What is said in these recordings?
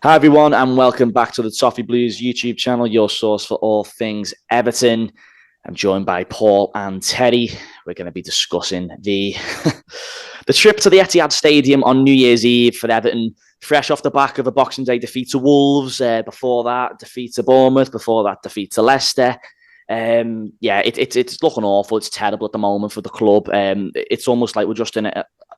Hi everyone, and welcome back to the Toffee Blues YouTube channel, your source for all things Everton. I'm joined by Paul and Terry. We're going to be discussing the the trip to the Etihad Stadium on New Year's Eve for Everton, fresh off the back of a Boxing Day defeat to Wolves. Before that, defeat to Bournemouth. Before that, defeat to Leicester. It's looking awful. It's terrible at the moment for the club. It's almost like we're just in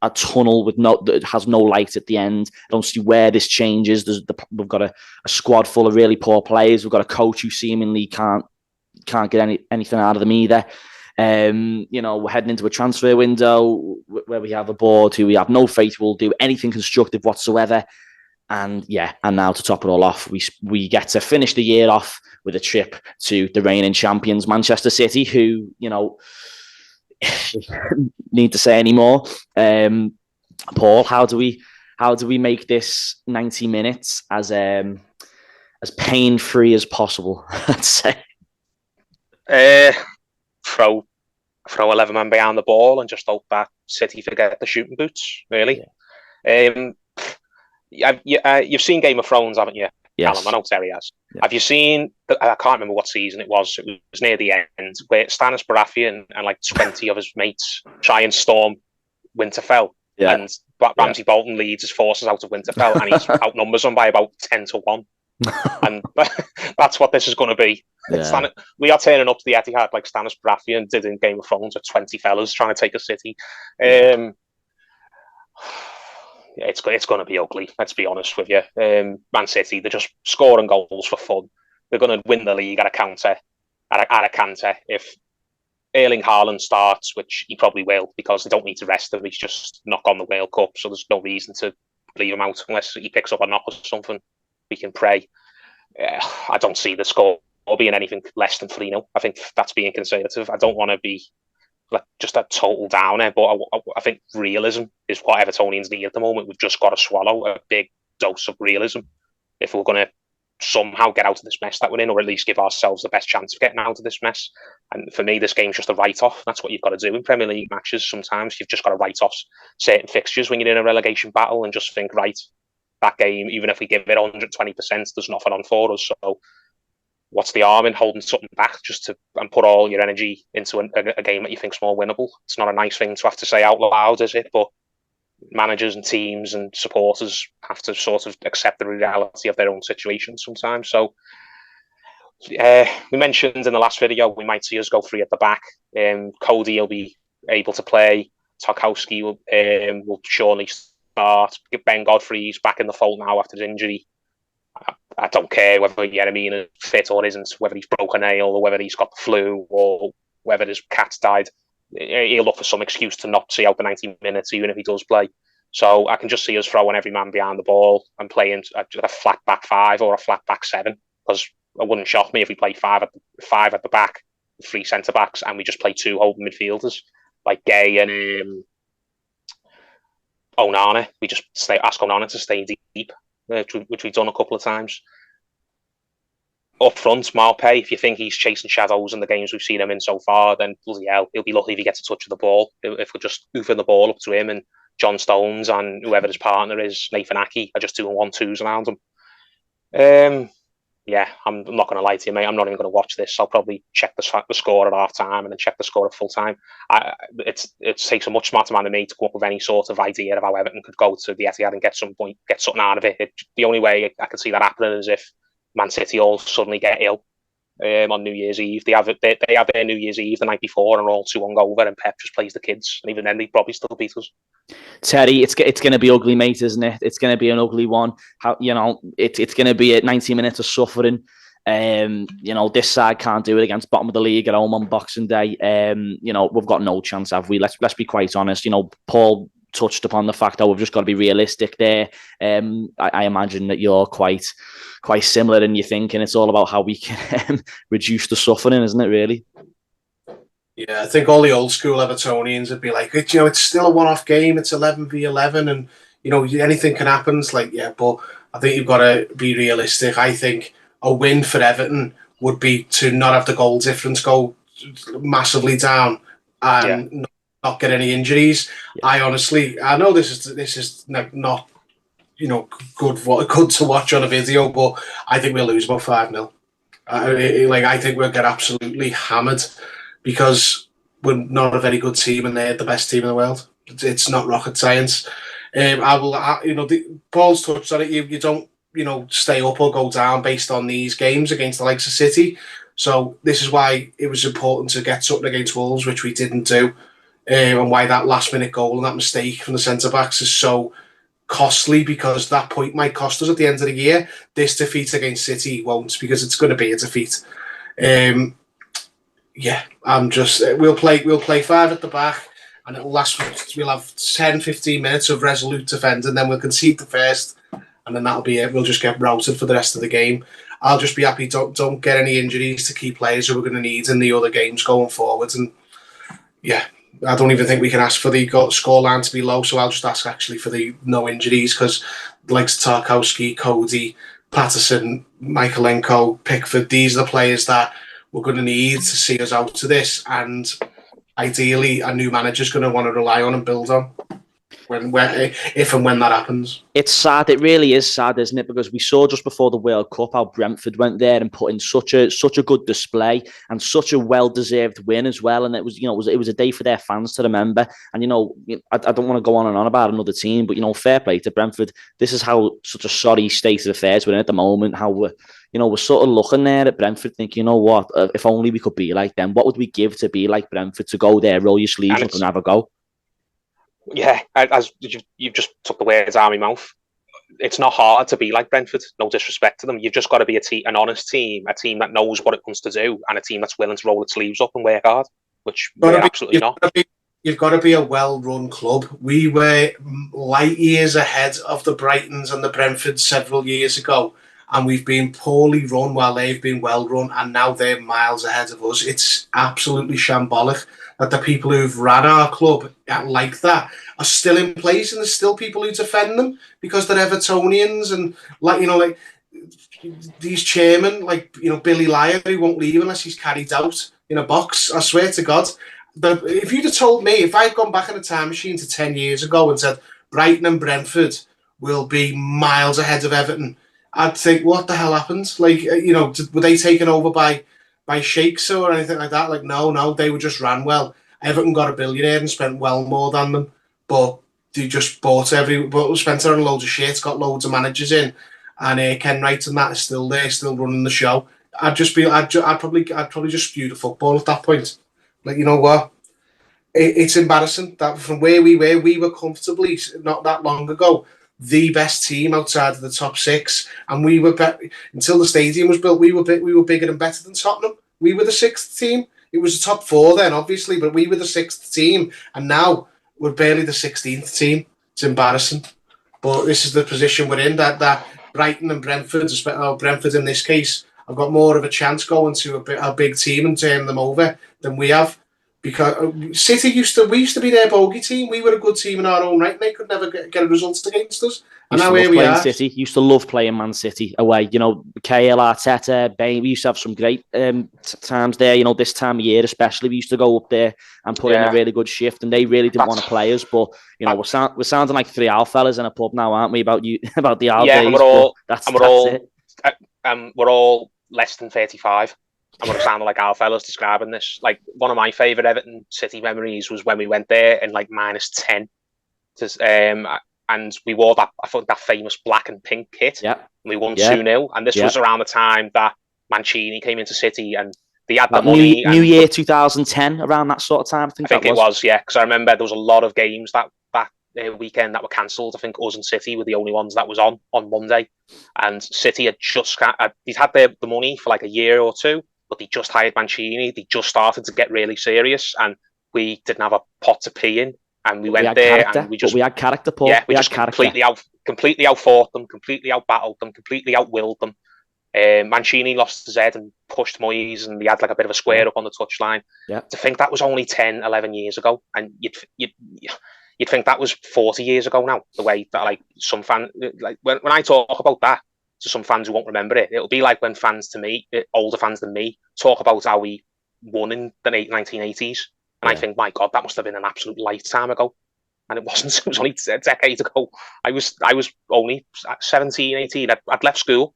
a tunnel that has no light at the end. I don't see where this changes. We've got a squad full of really poor players. We've got a coach who seemingly can't get anything out of them either. We're heading into a transfer window where we have a board who we have no faith will do anything constructive whatsoever. And now to top it all off, we get to finish the year off with a trip to the reigning champions, Manchester City, who, need to say anymore. Paul, how do we make this 90 minutes as pain-free as possible? I'd say. Throw 11 men behind the ball and just hope that City forget the shooting boots. Really. Yeah. You've seen Game of Thrones, haven't you? Yes. Calum, I know Terry has. Yeah. Have you seen? I can't remember what season it was. It was near the end where Stannis Baratheon and like 20 of his mates try and storm Winterfell. Yeah. And Ramsay Bolton leads his forces out of Winterfell, and he outnumbers them by about 10-1. And that's what this is going to be. Yeah. We are turning up to the Etihad like Stannis Baratheon did in Game of Thrones with 20 fellas trying to take a city. It's going to be ugly. Let's be honest with you. Man City, they're just scoring goals for fun. They're going to win the league at a canter. If Erling Haaland starts, which he probably will, because they don't need to rest him. He's just not on the World Cup, so there's no reason to leave him out unless he picks up a knock or something. We can pray. I don't see the score being anything less than 3-0. I think that's being conservative. I don't want to be like just a total downer, but I think realism is what Evertonians need at the moment. We've just got to swallow a big dose of realism if we're going to somehow get out of this mess that we're in, or at least give ourselves the best chance of getting out of this mess. And for me, this game's just a write-off. That's what you've got to do in Premier League matches. Sometimes you've just got to write off certain fixtures when you're in a relegation battle and just think, right, that game, even if we give it 120%, there's nothing on for us. So what's the harm in holding something back and put all your energy into a game that you think's more winnable? It's not a nice thing to have to say out loud, is it? But managers and teams and supporters have to sort of accept the reality of their own situation sometimes. So we mentioned in the last video we might see us go 3 at the back. Cody will be able to play. Tarkowski will surely start. Ben Godfrey's back in the fold now after his injury. I don't care whether Yeremina is fit or isn't, whether he's broken a nail or whether he's got the flu or whether his cat's died. He'll look for some excuse to not see out the 90 minutes, even if he does play. So I can just see us throwing every man behind the ball and playing a flat back 5 or a flat back 7, because it wouldn't shock me if we played 5 at the back, 3 centre backs, and we just play 2 holding midfielders like Gay and Onana. We just ask Onana to stay deep, which we've done a couple of times. Up front, Marpey, if you think he's chasing shadows in the games we've seen him in so far, then bloody hell, he'll be lucky if he gets a touch of the ball. If we're just goofing the ball up to him, and John Stones and whoever his partner is, Nathan Aki, are just doing 1-2s around him. I'm not going to lie to you, mate. I'm not even going to watch this. I'll probably check the score at half time and then check the score at full time. It takes a much smarter man than me to come up with any sort of idea of how Everton could go to the Etihad and get something out of it. The only way I could see that happening is if Man City all suddenly get ill on New Year's Eve. They have their New Year's Eve the night before and are all too hungover, and Pep just plays the kids, and even then they probably still beat us. Terry, it's going to be ugly, mate, isn't it? It's going to be an ugly one. It's going to be 90 minutes of suffering. This side can't do it against bottom of the league at home on Boxing Day. We've got no chance, have we? Let's be quite honest. Paul touched upon the fact that we've just got to be realistic there. I imagine that you're quite similar in your thinking. It's all about how we can reduce the suffering, isn't it, really? Yeah, I think all the old school Evertonians would be like, it's still a one-off game. It's 11v11, and anything can happen. It's like, but I think you've got to be realistic. I think a win for Everton would be to not have the goal difference go massively down and not get any injuries. Yeah. I know this is not good to watch on a video, but I think we'll lose about 5-0. I think we'll get absolutely hammered because we're not a very good team and they're the best team in the world. It's not rocket science. Paul's touched on it. You don't, stay up or go down based on these games against the likes of City. So this is why it was important to get something against Wolves, which we didn't do, and why that last-minute goal and that mistake from the centre-backs is so costly, because that point might cost us at the end of the year. This defeat against City won't, because it's going to be a defeat. We'll play 5 at the back, and it'll last. We'll have 10-15 minutes of resolute defending, and then we'll concede the first, and then that'll be it. We'll just get routed for the rest of the game. I'll just be happy don't get any injuries to key players who we're going to need in the other games going forward. And I don't even think we can ask for the scoreline to be low, so I'll just ask actually for the no injuries, because like Tarkowski, Cody, Patterson, Michaelenko, Pickford, these are the players that we're going to need to see us out to this, and ideally a new manager's going to want to rely on and build on if and when that happens. It's sad. It really is sad, isn't it? Because we saw just before the World Cup how Brentford went there and put in such a good display and such a well-deserved win as well. And it was, it was a day for their fans to remember. And I don't want to go on and on about another team, but fair play to Brentford. This is how such a sorry state of affairs we're in at the moment. How we're sort of looking there at Brentford, thinking, what? If only we could be like them. What would we give to be like Brentford, to go there, roll your sleeves up and have a go? Yeah, as you've just took the words out of my mouth. It's not hard to be like Brentford. No disrespect to them. You've just got to be an honest team, a team that knows what it wants to do, and a team that's willing to roll its sleeves up and work hard, which we're absolutely not. You've got to be a well-run club. We were light years ahead of the Brightons and the Brentfords several years ago, and we've been poorly run while they've been well-run, and now they're miles ahead of us. It's absolutely shambolic that the people who've ran our club like that are still in place, and there's still people who defend them because they're Evertonians, and like these chairmen, Billy Lyon, who won't leave unless he's carried out in a box. I swear to God, if you'd have told me, if I'd gone back in a time machine to 10 years ago and said Brighton and Brentford will be miles ahead of Everton, I'd think, what the hell happened? Were they taken over by sheikhs or anything like that? No, they were just ran well. Everton got a billionaire and spent well more than them, but they just spent on loads of shit, got loads of managers in, and Ken Wright and that is still there, still running the show. I'd probably just spew the football at that point. You know what? It's embarrassing that from where we were comfortably not that long ago the best team outside of the top 6, and we were until the stadium was built. We were bigger and better than Tottenham. We were the 6th team. It was the top 4 then, obviously, but we were the 6th team, and now we're barely the 16th team. It's embarrassing, but this is the position we're in. That Brighton and Brentford, Brentford in this case, have got more of a chance going to a big team and turning them over than we have. Because City used to be their bogey team. We were a good team in our own right, and they could never get a result against us. And now here we are. City used to love playing Man City away. KL, Arteta, Bain. We used to have some great times there. This time of year especially, we used to go up there and put in a really good shift, and they really didn't want to play us. But we're sounding like 3 old fellas in a pub now, aren't we? About the old days. We're all less than 35. And we're sounding like our fellas describing this. One of my favourite Everton City memories was when we went there in -10, and we wore that famous black and pink kit. Yeah, and we won 2-0. And this was around the time that Mancini came into City, and they had the money. New Year 2010, around that sort of time. I think it was, yeah. Because I remember there was a lot of games that weekend that were cancelled. I think us and City were the only ones that was on Monday, and City had just they'd had the money for a year or two. But they just hired Mancini. They just started to get really serious, and we didn't have a pot to pee in. And we went there, and we had character, Paul. Yeah, we just completely outfought them, completely outbattled them, completely outwilled them. Mancini lost his head and pushed Moyes, and they had a bit of a square up on the touchline. Yeah. To think that was only 10, 11 years ago, and you'd think that was 40 years ago now. The way that some fans, when I talk about that to some fans who won't remember it, it'll be like when fans to me, older fans than me, talk about how we won in the 1980s. And I think, my God, that must have been an absolute lifetime ago. and it wasn't. It was only a decade ago. I was only 17, 18. I'd left school.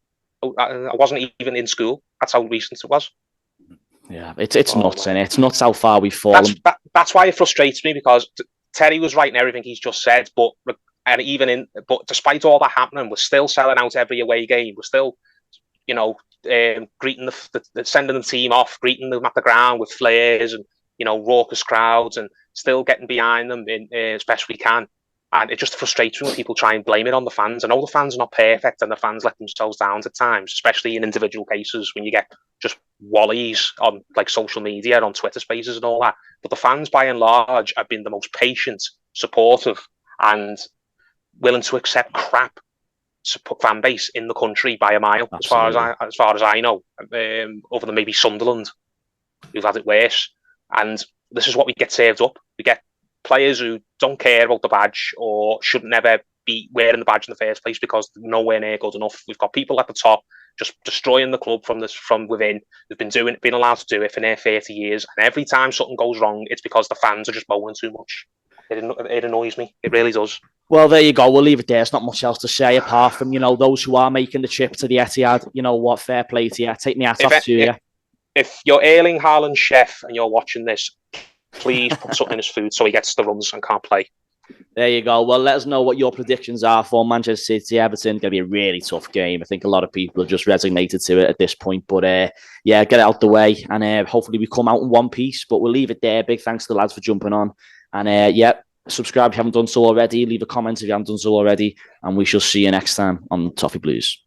I wasn't even in school. That's how recent it was. Yeah, it's nuts, and it's nuts how far we've fallen. That's why it frustrates me, because Terry was right in everything he's just said, but despite all that happening, we're still selling out every away game. We're still, greeting sending the team off, greeting them at the ground with flares and raucous crowds, and still getting behind them as best we can. And it just frustrates me when people try and blame it on the fans. I know the fans are not perfect, and the fans let themselves down at times, especially in individual cases when you get just wallies on like social media, on Twitter Spaces and all that. But the fans, by and large, have been the most patient, supportive, and willing to accept crap fan base in the country by a mile. Absolutely. As far as I know, other than maybe Sunderland, who've had it worse. And this is what we get served up. We get players who don't care about the badge or should never be wearing the badge in the first place because they're nowhere near good enough. We've got people at the top just destroying the club from within. They've been allowed to do it for near 30 years, and every time something goes wrong, it's because the fans are just moaning too much. It annoys me. It really does. Well, there you go. We'll leave it there. There's not much else to say apart from those who are making the trip to the Etihad. You know what? Fair play to you. Take me hat off to you. If you're Erling Haaland's chef and you're watching this, please put something in his food so he gets the runs and can't play. There you go. Well, let us know what your predictions are for Manchester City Everton. Going to be a really tough game. I think a lot of people have just resignated to it at this point. But get it out the way, and hopefully we come out in one piece. But we'll leave it there. Big thanks to the lads for jumping on. And subscribe if you haven't done so already. Leave a comment if you haven't done so already. And we shall see you next time on Toffee Blues.